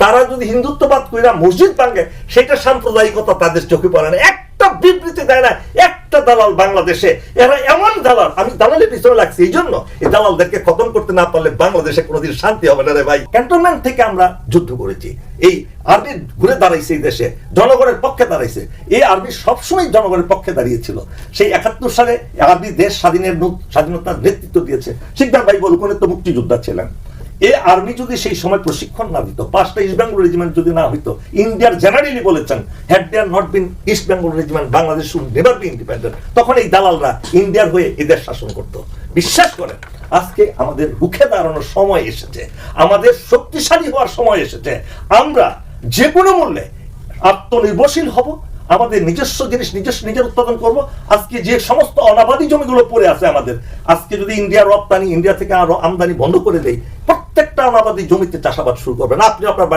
তারা যদি হিন্দুত্ববাদ কইরা মসজিদ ভাঙে, সেটা সাম্প্রদায়িকতা তাদের চোখে পড়ে না, একটা বিবৃতি দেয় না একটা দালাল বাংলাদেশে। এরা এমন দালাল, আমি দালালের পিছনে লাগছি, এই জন্য এই দালালদেরকে খতম করতে না পারলে বাংলাদেশে কোনোদিন শান্তি হবে না রে ভাই। ক্যান্টনমেন্ট থেকে আমরা যুদ্ধ করেছি, এই আর্মি ঘুরে দাঁড়াইছে, এই দেশে জনগণের পক্ষে দাঁড়াইছে। এই আর্মি সবসময় জনগণের পক্ষে দাঁড়িয়েছিল। সেই 71 সালে আর্মি দেশ স্বাধীনতার নেতৃত্ব দিয়েছে। শিকদার ভাই বলুন তো মুক্তিযোদ্ধা ছিলেন। এই আর্মি যদি সেই সময় প্রশিক্ষণ না দিত, 5টা ইস্ট বেঙ্গল রেজিমেন্ট যদি না হইতো, ইন্ডিয়ার জেনারেলি বলেছেন had there not been East Bengal regiment, Bangladesh should never be independent. তখন এই দালালরা ইন্ডিয়ার হয়ে এদের শাসন করত। বিশ্বাস করেন, আজকে আমাদের রুখে দাঁড়ানোর সময় এসেছে, আমাদের শক্তিশালী হওয়ার সময় এসেছে। আমরা যে কোনো মূল্যে আত্মনির্ভরশীল হব, আমাদের নিজস্ব জিনিস নিজের উৎপাদন করব। আজকে যে সমস্ত অনাবাদী জমিগুলো পড়ে আছে আমাদের, আজকে যদি ইন্ডিয়ার রপ্তানি, ইন্ডিয়া থেকে আরো আমদানি বন্ধ করে দেয়, প্রত্যেকটা অনাবাদী জমিতে চাষাবাদ শুরু করবেন। আপনি আপনার